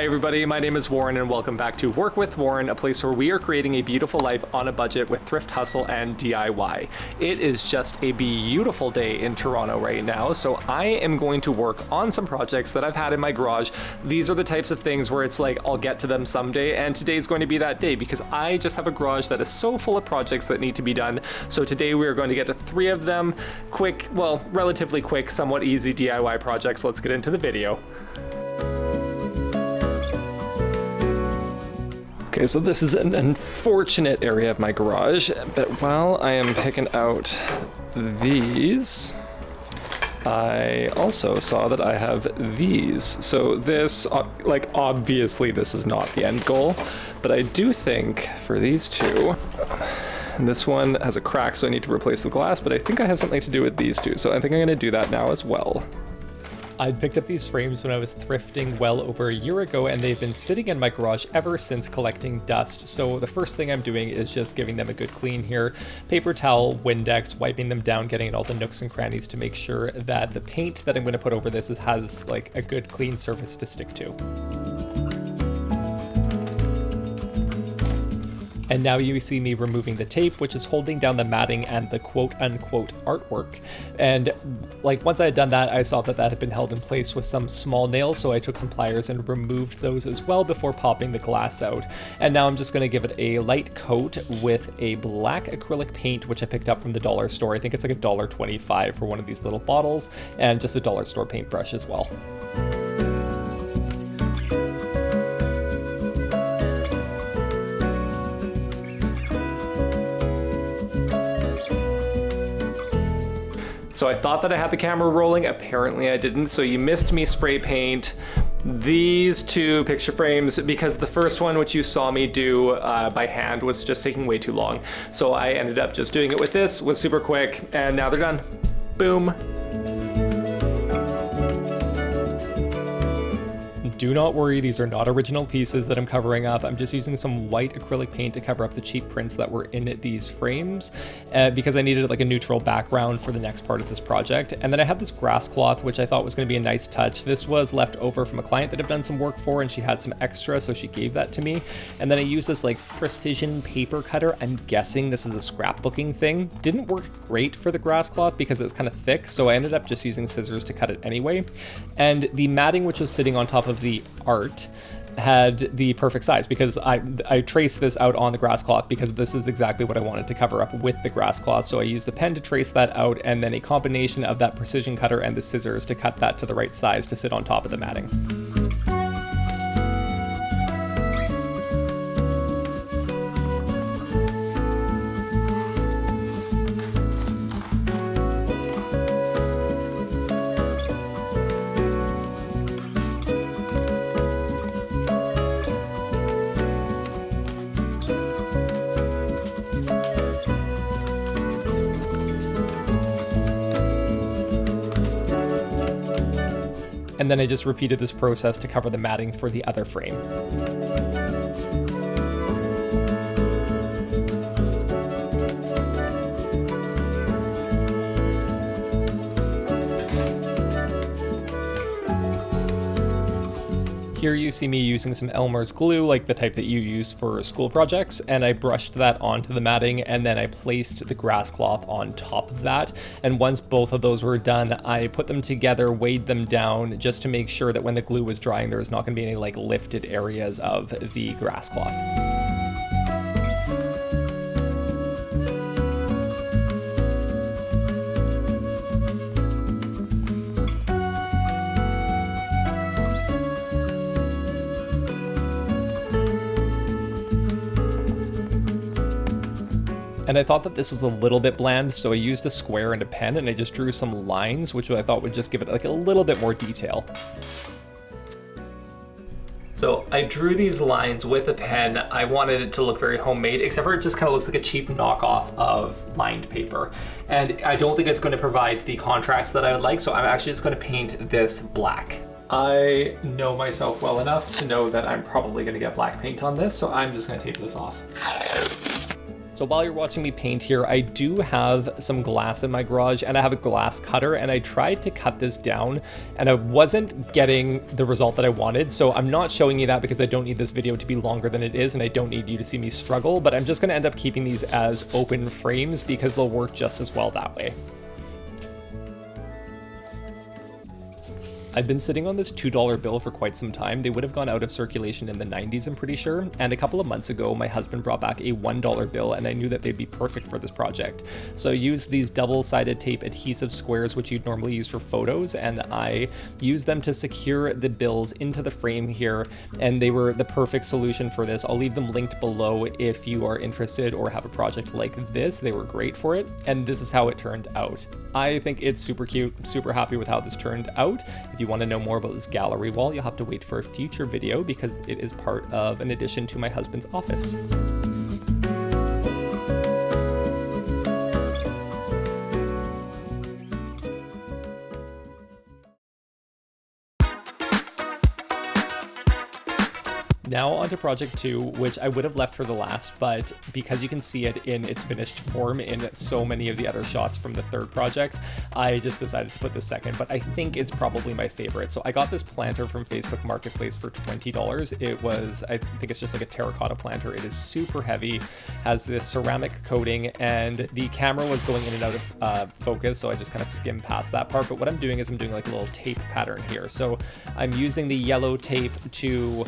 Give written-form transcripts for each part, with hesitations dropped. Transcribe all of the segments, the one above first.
everybody, my name is Warren and welcome back to Work with Warren, a place where we are creating a beautiful life on a budget with thrift, hustle, and DIY. It is just a beautiful day in Toronto right now, so I am going to work on some projects that I've had in my garage. These are the types of things where it's like, I'll get to them someday, and today's going to be that day because I just have a garage that is so full of projects that need to be done. So today we are going to get to 3 of them. Quick, well, relatively quick, somewhat easy DIY projects. Let's get into the video. Okay, so this is an unfortunate area of my garage, but while I am picking out these, I also saw that I have these. So this, like, obviously this is not the end goal, but I do think for these two, and this one has a crack, so I need to replace the glass, but I think I have something to do with these two, so I think I'm gonna do that now as well. I picked up these frames when I was thrifting well over a year ago, and they've been sitting in my garage ever since collecting dust. So the first thing I'm doing is just giving them a good clean here. Paper towel, Windex, wiping them down, getting in all the nooks and crannies to make sure that the paint that I'm going to put over this has like a good clean surface to stick to. And now you see me removing the tape, which is holding down the matting and the quote-unquote artwork. And like once I had done that, I saw that that had been held in place with some small nails, so I took some pliers and removed those as well before popping the glass out. And now I'm just going to give it a light coat with a black acrylic paint, which I picked up from the dollar store. I think it's like $1.25 for one of these little bottles, and just a dollar store paintbrush as well. So I thought that I had the camera rolling, apparently I didn't, so you missed me spray paint these 2 picture frames because the first one, which you saw me do by hand, was just taking way too long. So I ended up just doing it with this, was super quick, and now they're done. Boom. Do not worry, these are not original pieces that I'm covering up. I'm just using some white acrylic paint to cover up the cheap prints that were in these frames because I needed like a neutral background for the next part of this project. And then I have this grass cloth, which I thought was going to be a nice touch. This was left over from a client that I've done some work for, and she had some extra, so she gave that to me. And then I used this like precision paper cutter. I'm guessing this is a scrapbooking thing. Didn't work great for the grass cloth because it was kind of thick, so I ended up just using scissors to cut it anyway. And the matting, which was sitting on top of the art, had the perfect size because I traced this out on the grass cloth because this is exactly what I wanted to cover up with the grass cloth. So I used a pen to trace that out, and then a combination of that precision cutter and the scissors to cut that to the right size to sit on top of the matting. And then I just repeated this process to cover the matting for the other frame. Here you see me using some Elmer's glue, like the type that you use for school projects, and I brushed that onto the matting, and then I placed the grass cloth on top of that. And once both of those were done, I put them together, weighed them down, just to make sure that when the glue was drying, there was not going to be any like lifted areas of the grass cloth. And I thought that this was a little bit bland, so I used a square and a pen, and I just drew some lines, which I thought would just give it like a little bit more detail. So I drew these lines with a pen. I wanted it to look very homemade, except for it just kind of looks like a cheap knockoff of lined paper. And I don't think it's going to provide the contrast that I would like, so I'm actually just going to paint this black. I know myself well enough to know that I'm probably going to get black paint on this, so I'm just going to take this off. So while you're watching me paint here, I do have some glass in my garage and I have a glass cutter, and I tried to cut this down and I wasn't getting the result that I wanted. So I'm not showing you that because I don't need this video to be longer than it is and I don't need you to see me struggle, but I'm just gonna end up keeping these as open frames because they'll work just as well that way. I've been sitting on this $2 bill for quite some time. They would have gone out of circulation in the 90s, I'm pretty sure. And a couple of months ago, my husband brought back a $1 bill and I knew that they'd be perfect for this project. So I used these double-sided tape adhesive squares, which you'd normally use for photos, and I used them to secure the bills into the frame here. And they were the perfect solution for this. I'll leave them linked below if you are interested or have a project like this. They were great for it. And this is how it turned out. I think it's super cute. I'm super happy with how this turned out. If you want to know more about this gallery wall, you'll have to wait for a future video because it is part of an addition to my husband's office. Now onto project 2, which I would have left for the last, but because you can see it in its finished form in so many of the other shots from the third project, I just decided to put this second, but I think it's probably my favorite. So I got this planter from Facebook Marketplace for $20. It was, I think it's just like a terracotta planter. It is super heavy, has this ceramic coating, and the camera was going in and out of focus, so I just kind of skimmed past that part. But what I'm doing is I'm doing like a little tape pattern here. So I'm using the yellow tape to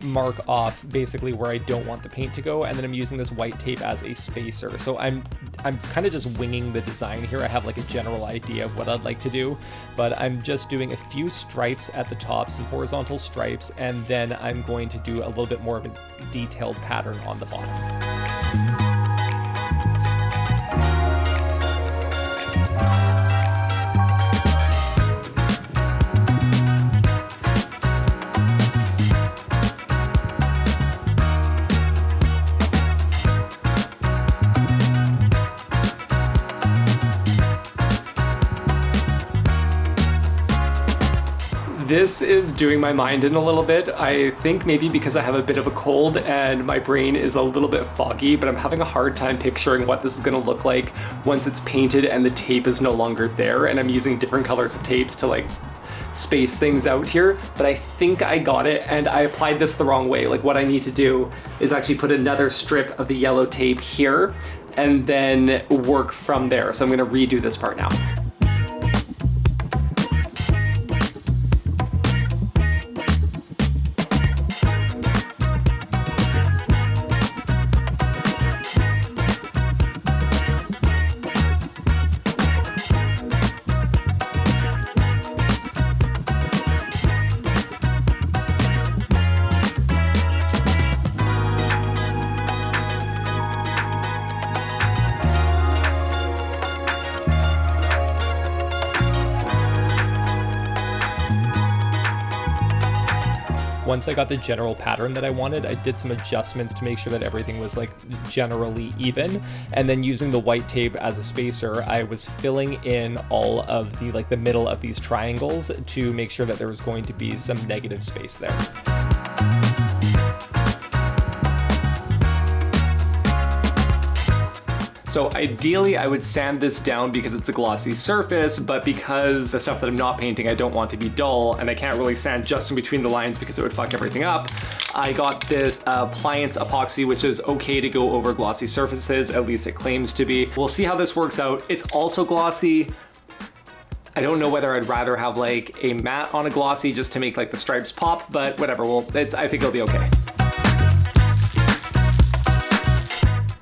mark off basically where I don't want the paint to go, and then I'm using this white tape as a spacer. So I'm kind of just winging the design here. I have like a general idea of what I'd like to do, but I'm just doing a few stripes at the top, some horizontal stripes, and then I'm going to do a little bit more of a detailed pattern on the bottom. This is doing my mind in a little bit. I think maybe because I have a bit of a cold and my brain is a little bit foggy, but I'm having a hard time picturing what this is gonna look like once it's painted and the tape is no longer there, and I'm using different colors of tapes to like space things out here, but I think I got it, and I applied this the wrong way. Like what I need to do is actually put another strip of the yellow tape here and then work from there. So I'm gonna redo this part now. Once I got the general pattern that I wanted, I did some adjustments to make sure that everything was like generally even. And then using the white tape as a spacer, I was filling in all of the like the middle of these triangles to make sure that there was going to be some negative space there. So ideally I would sand this down because it's a glossy surface, but because the stuff that I'm not painting I don't want to be dull, and I can't really sand just in between the lines because it would fuck everything up, I got this appliance epoxy, which is okay to go over glossy surfaces, at least it claims to be. We'll see how this works out. It's also glossy. I don't know whether I'd rather have like a matte on a glossy just to make like the stripes pop, but whatever, I think it'll be okay.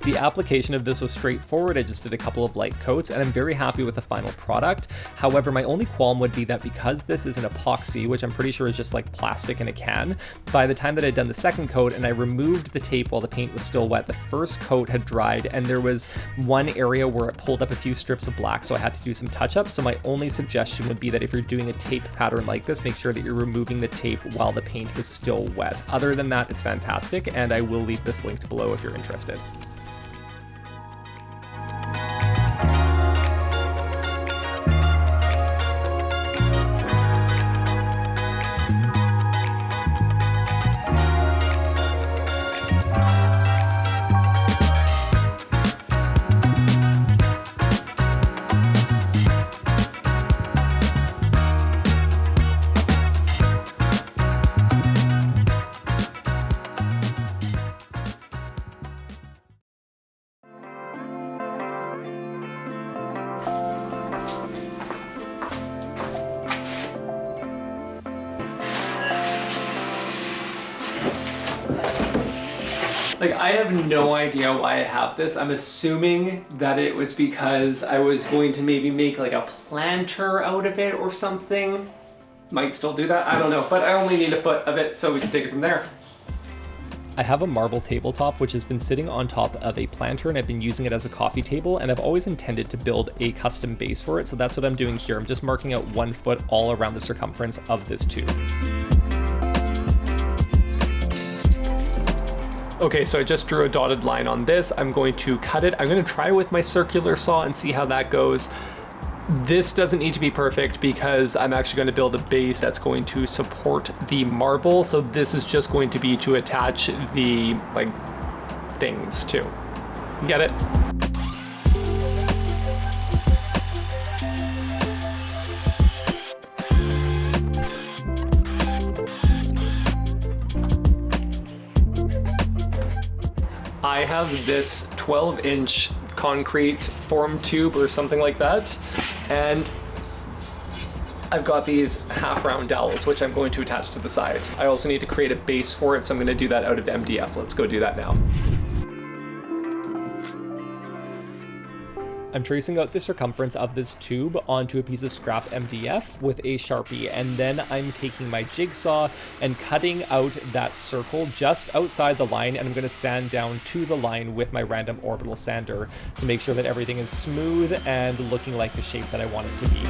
The application of this was straightforward. I just did a couple of light coats and I'm very happy with the final product. However, my only qualm would be that because this is an epoxy, which I'm pretty sure is just like plastic in a can, by the time that I'd done the second coat and I removed the tape while the paint was still wet, the first coat had dried and there was one area where it pulled up a few strips of black, so I had to do some touch-ups. So my only suggestion would be that if you're doing a tape pattern like this, make sure that you're removing the tape while the paint is still wet. Other than that, it's fantastic, and I will leave this linked below if you're interested. Like, I have no idea why I have this. I'm assuming that it was because I was going to maybe make like a planter out of it or something. Might still do that, I don't know. But I only need a foot of it, so we can take it from there. I have a marble tabletop which has been sitting on top of a planter, and I've been using it as a coffee table, and I've always intended to build a custom base for it, so that's what I'm doing here. I'm just marking out 1 foot all around the circumference of this tube. Okay, so I just drew a dotted line on this. I'm going to cut it. I'm going to try with my circular saw and see how that goes. This doesn't need to be perfect because I'm actually going to build a base that's going to support the marble. So this is just going to be to attach the like things to. Get it? I have this 12-inch concrete form tube or something like that, and I've got these half round dowels which I'm going to attach to the side. I also need to create a base for it, so I'm going to do that out of MDF. Let's go do that now. I'm tracing out the circumference of this tube onto a piece of scrap MDF with a Sharpie, and then I'm taking my jigsaw and cutting out that circle just outside the line, and I'm going to sand down to the line with my random orbital sander to make sure that everything is smooth and looking like the shape that I want it to be.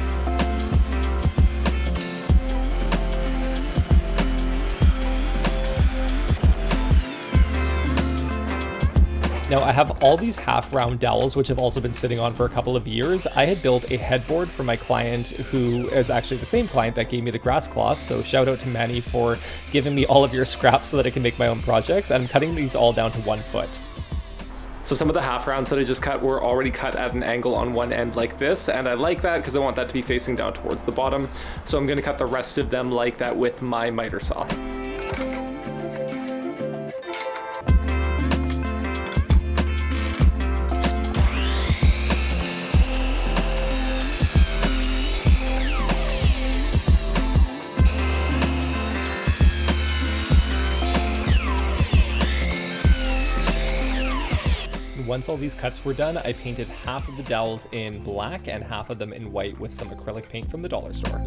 Now I have all these half round dowels which have also been sitting on for a couple of years. I had built a headboard for my client who is actually the same client that gave me the grass cloth, so shout out to Manny for giving me all of your scraps so that I can make my own projects, and I'm cutting these all down to 1 foot. So some of the half rounds that I just cut were already cut at an angle on one end like this, and I like that because I want that to be facing down towards the bottom. So I'm going to cut the rest of them like that with my miter saw. Once all these cuts were done, I painted half of the dowels in black and half of them in white with some acrylic paint from the dollar store. I'm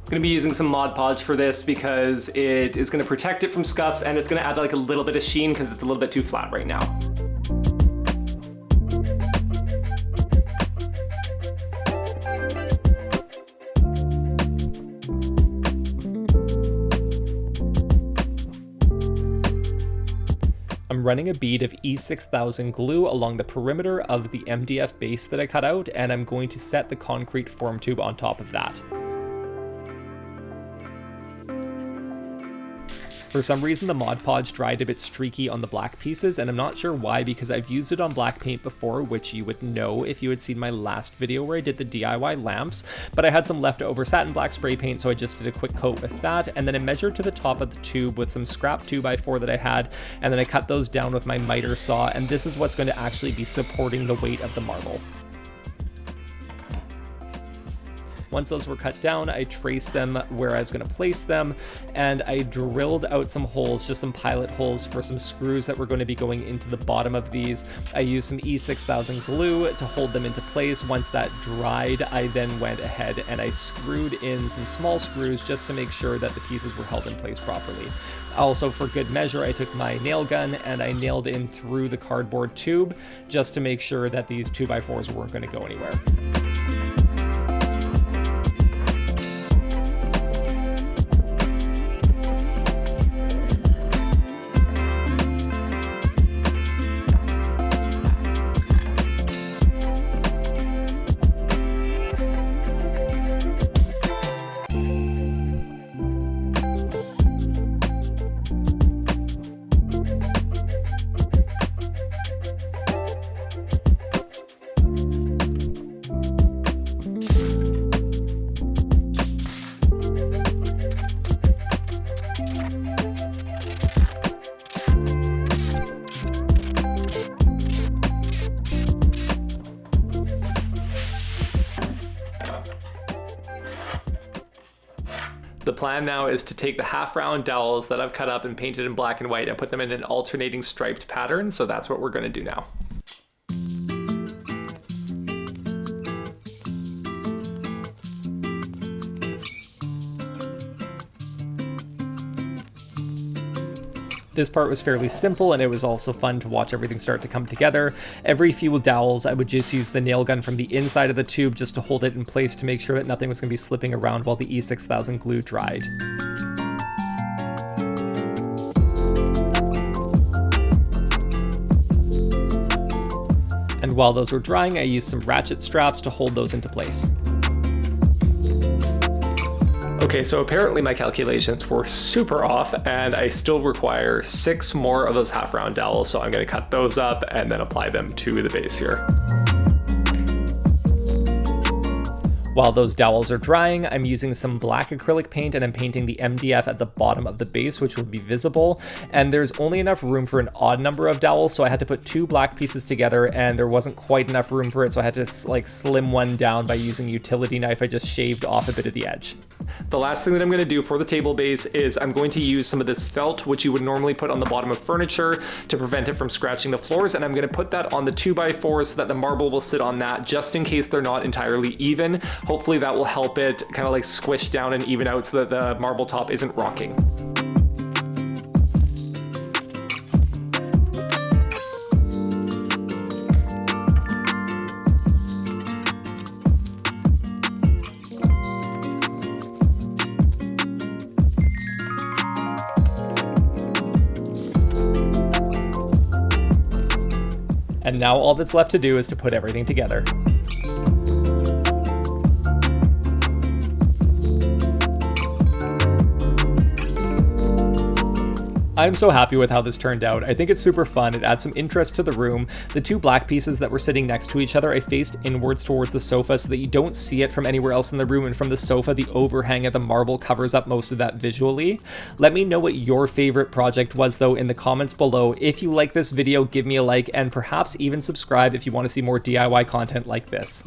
going to be using some Mod Podge for this because it is going to protect it from scuffs, and it's going to add like a little bit of sheen because it's a little bit too flat right now. I'm running a bead of E6000 glue along the perimeter of the MDF base that I cut out, and I'm going to set the concrete form tube on top of that. For some reason, the Mod Podge dried a bit streaky on the black pieces, and I'm not sure why because I've used it on black paint before, which you would know if you had seen my last video where I did the DIY lamps, but I had some leftover satin black spray paint, so I just did a quick coat with that, and then I measured to the top of the tube with some scrap 2x4 that I had, and then I cut those down with my miter saw, and this is what's going to actually be supporting the weight of the marble. Once those were cut down, I traced them where I was going to place them, and I drilled out some holes, just some pilot holes for some screws that were going to be going into the bottom of these. I used some E6000 glue to hold them into place. Once that dried, I then went ahead and I screwed in some small screws just to make sure that the pieces were held in place properly. Also, for good measure, I took my nail gun and I nailed in through the cardboard tube just to make sure that these 2x4s weren't going to go anywhere. The plan now is to take the half round dowels that I've cut up and painted in black and white and put them in an alternating striped pattern, so that's what we're going to do now. This part was fairly simple, and it was also fun to watch everything start to come together. Every few dowels, I would just use the nail gun from the inside of the tube just to hold it in place to make sure that nothing was going to be slipping around while the E6000 glue dried. And while those were drying, I used some ratchet straps to hold those into place. Okay, so apparently my calculations were super off, and I still require 6 more of those half round dowels, so I'm going to cut those up and then apply them to the base here. While those dowels are drying, I'm using some black acrylic paint and I'm painting the MDF at the bottom of the base, which will be visible. And there's only enough room for an odd number of dowels, so I had to put 2 black pieces together and there wasn't quite enough room for it, so I had to like slim one down by using a utility knife. I just shaved off a bit of the edge. The last thing that I'm going to do for the table base is I'm going to use some of this felt, which you would normally put on the bottom of furniture to prevent it from scratching the floors, and I'm going to put that on the 2x4 so that the marble will sit on that just in case they're not entirely even. Hopefully that will help it kind of like squish down and even out so that the marble top isn't rocking. And now all that's left to do is to put everything together. I'm so happy with how this turned out. I think it's super fun. It adds some interest to the room. The 2 black pieces that were sitting next to each other, I faced inwards towards the sofa so that you don't see it from anywhere else in the room, and from the sofa, the overhang of the marble covers up most of that visually. Let me know what your favorite project was though in the comments below. If you like this video, give me a like and perhaps even subscribe if you want to see more DIY content like this.